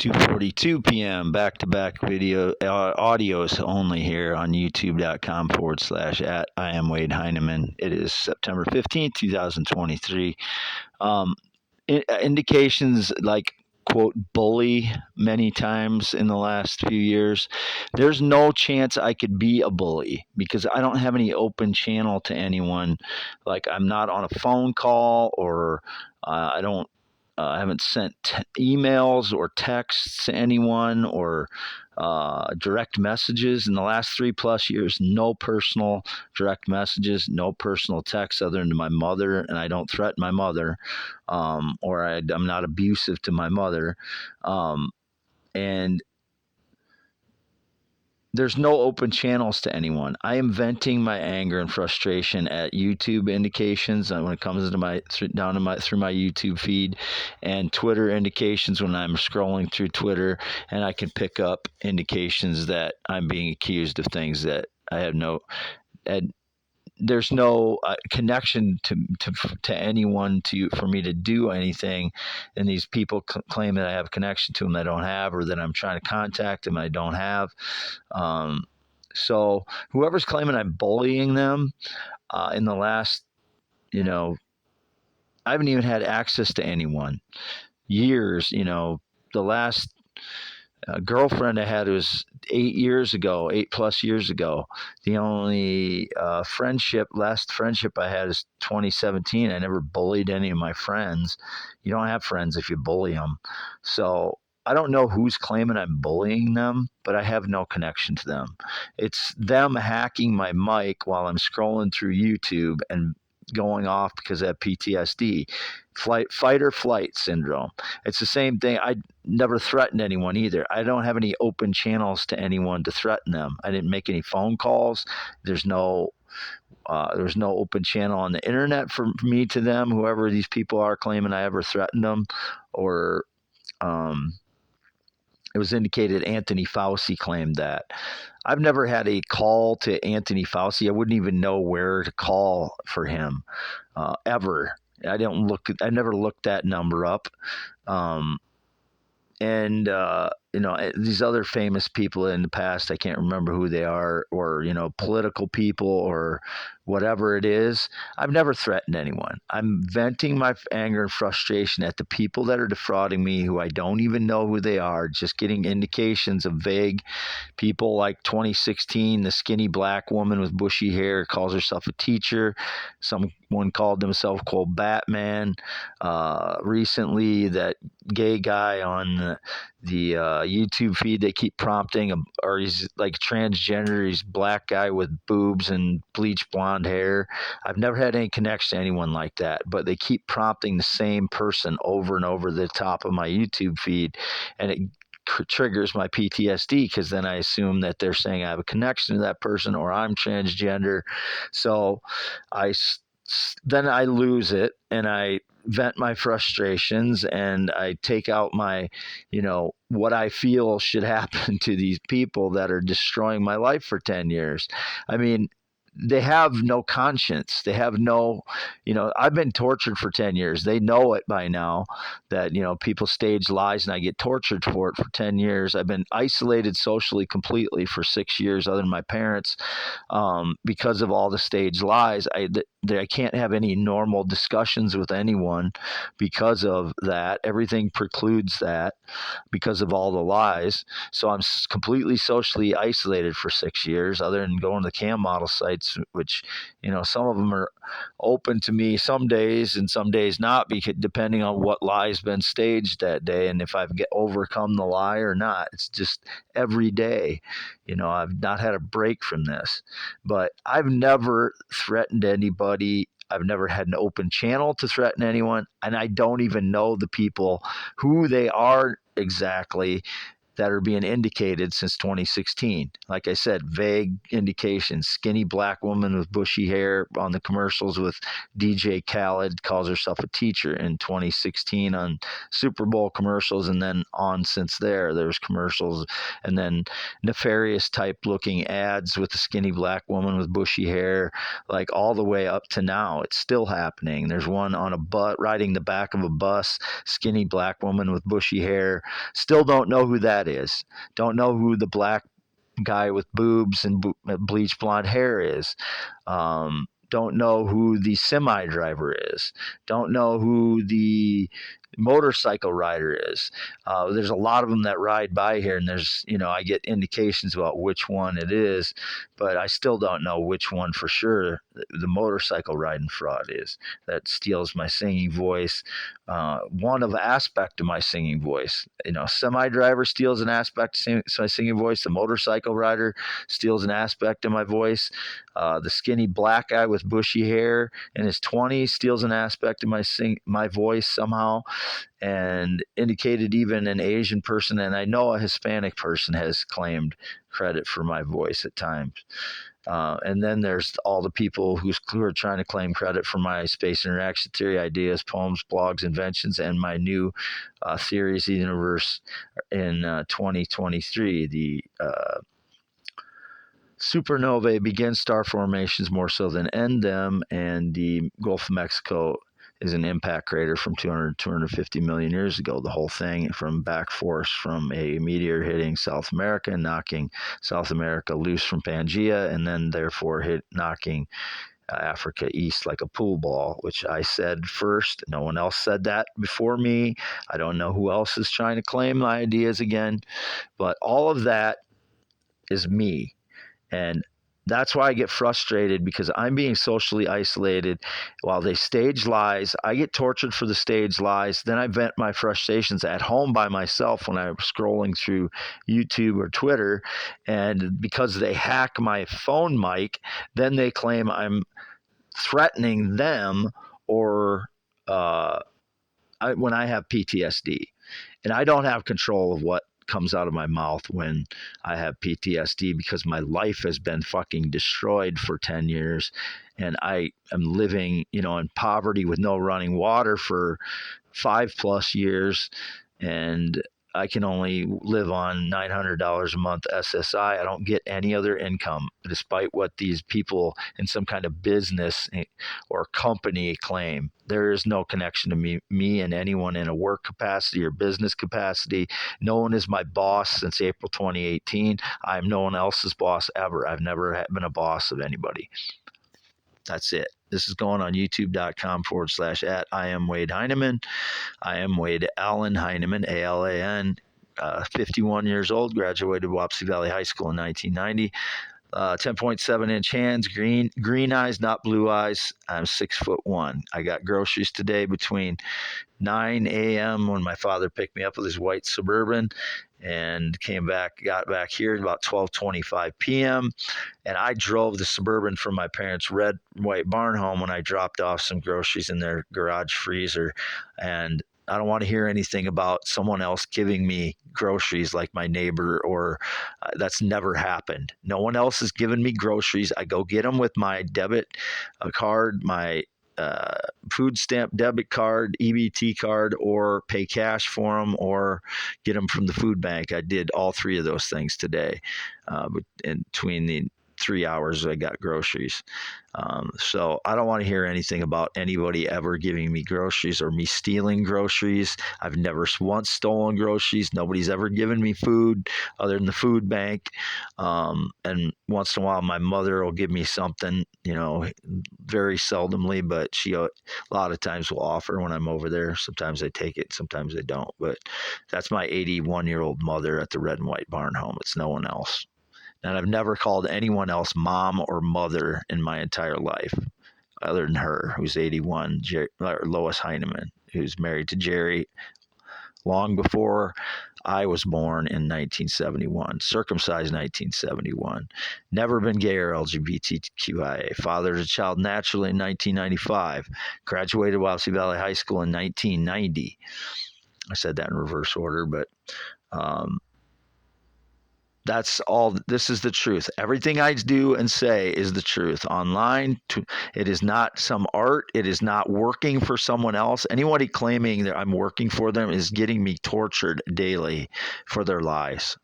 2:42 p.m. back-to-back video audios only here on youtube.com/at I am Wade Heineman. It is September 15th, 2023. Indications like quote bully many times in the last few years. There's no chance I could be a bully because I don't have any open channel to anyone. Like I'm not on a phone call or I haven't sent emails or texts to anyone or direct messages in the last 3+ years. No personal direct messages, no personal texts other than to my mother, and I don't threaten my mother, or I'm not abusive to my mother, and there's no open channels to anyone. I am venting my anger and frustration at YouTube indications when it comes to through my YouTube feed, and Twitter indications when I'm scrolling through Twitter, and I can pick up indications that I'm being accused of things that I have there's no connection to anyone for me to do anything, and these people claim that I have a connection to them that I don't have, or that I'm trying to contact them I don't have. So whoever's claiming I'm bullying them in the last, I haven't even had access to anyone years. The last girlfriend I had was 8+ years ago. The only last friendship I had is 2017. I never bullied any of my friends. You don't have friends if you bully them. So I don't know who's claiming I'm bullying them, but I have no connection to them. It's them hacking my mic while I'm scrolling through YouTube and going off because I have PTSD, fight or flight syndrome. It's the same thing. I never threatened anyone either. I don't have any open channels to anyone to threaten them. I didn't make any phone calls. There's no open channel on the internet for me to them, whoever these people are claiming I ever threatened them, or it was indicated Anthony Fauci claimed that. I've never had a call to Anthony Fauci. I wouldn't even know where to call for him ever. I never looked that number up. And these other famous people in the past, I can't remember who they are, or political people or whatever it is. I've never threatened anyone. I'm venting my anger and frustration at the people that are defrauding me, who I don't even know who they are, just getting indications of vague people. Like 2016, the skinny black woman with bushy hair calls herself a teacher. Someone called himself quote Batman. Recently, that gay guy on the YouTube feed, they keep prompting, or he's like transgender, he's black guy with boobs and bleach blonde hair. I've never had any connection to anyone like that, but they keep prompting the same person over and over the top of my YouTube feed, and it triggers my PTSD, because then I assume that they're saying I have a connection to that person, or I'm transgender. So then I lose it, and I vent my frustrations, and I take out my, what I feel should happen to these people that are destroying my life for 10 years. I mean, they have no conscience. They have no, I've been tortured for 10 years. They know it by now that, people stage lies and I get tortured for it for 10 years. I've been isolated socially completely for 6 years, other than my parents, because of all the stage lies. I can't have any normal discussions with anyone because of that. Everything precludes that because of all the lies. So I'm completely socially isolated for 6 years, other than going to the cam model sites, which, some of them are open to me some days and some days not, because depending on what lie's been staged that day and if I've overcome the lie or not. It's just every day. I've not had a break from this, but I've never threatened anybody. I've never had an open channel to threaten anyone, and I don't even know the people, who they are exactly. that are being indicated since 2016. Like I said, vague indications. Skinny black woman with bushy hair on the commercials with DJ Khaled calls herself a teacher in 2016 on Super Bowl commercials, and then on since there's commercials, and then nefarious type looking ads with a skinny black woman with bushy hair, like all the way up to now. It's still happening. There's one on a bus riding the back of a bus, skinny black woman with bushy hair. Still don't know who that is. Don't know who the black guy with boobs and bleach blonde hair is. Don't know who the semi driver is. Don't know who the motorcycle rider is. There's a lot of them that ride by here, and there's, I get indications about which one it is, but I still don't know which one for sure the motorcycle riding fraud is that steals my singing voice. One of aspect of my singing voice. Semi driver steals an aspect of my singing voice. The motorcycle rider steals an aspect of my voice. The skinny black guy with bushy hair in his 20s steals an aspect of my voice somehow, and indicated even an Asian person, and I know a Hispanic person has claimed credit for my voice at times. And then there's all the people who are trying to claim credit for my space interaction theory ideas, poems, blogs, inventions, and my new theories of the universe in 2023. The supernovae begin star formations more so than end them, and the Gulf of Mexico is an impact crater from 250 million years ago. The whole thing from back force from a meteor hitting South America and knocking South America loose from Pangea, and then therefore knocking Africa east like a pool ball, which I said first. No one else said that before me. I don't know who else is trying to claim my ideas again, but all of that is me. And that's why I get frustrated, because I'm being socially isolated while they stage lies. I get tortured for the stage lies. Then I vent my frustrations at home by myself when I'm scrolling through YouTube or Twitter. And because they hack my phone mic, then they claim I'm threatening them or when I have PTSD. And I don't have control of what comes out of my mouth when I have PTSD, because my life has been fucking destroyed for 10 years, and I am living, in poverty with no running water for 5+ years, and I can only live on $900 a month SSI. I don't get any other income, despite what these people in some kind of business or company claim. There is no connection to me and anyone in a work capacity or business capacity. No one is my boss since April 2018. I am no one else's boss ever. I've never been a boss of anybody. That's it. This is going on youtube.com/@ I am Wade Heineman. I am Wade Allen Heineman, ALAN, 51 years old, graduated Wapsie Valley High School in 1990. 10.7-inch hands, green eyes, not blue eyes. I'm 6'1". I got groceries today between 9 a.m. when my father picked me up with his white Suburban, and got back here at about 12:25 p.m. And I drove the Suburban from my parents' red white barn home when I dropped off some groceries in their garage freezer. And I don't want to hear anything about someone else giving me groceries like my neighbor, or that's never happened. No one else has given me groceries. I go get them with my debit card, my food stamp debit card, EBT card, or pay cash for them, or get them from the food bank. I did all three of those things today. But in between the 3 hours I got groceries. So I don't want to hear anything about anybody ever giving me groceries or me stealing groceries. I've never once stolen groceries. Nobody's ever given me food other than the food bank. And once in a while, my mother will give me something, very seldomly, but she a lot of times will offer when I'm over there. Sometimes I take it, sometimes I don't. But that's my 81-year-old mother at the red and white barn home. It's no one else. And I've never called anyone else mom or mother in my entire life other than her, who's 81, Lois Heineman, who's married to Jerry long before I was born in 1971, circumcised 1971, never been gay or LGBTQIA, fathered a child naturally in 1995, graduated Wapsie Valley High School in 1990. I said that in reverse order, but That's all. This is the truth. Everything I do and say is the truth. Online, it is not some art. It is not working for someone else. Anybody claiming that I'm working for them is getting me tortured daily for their lies.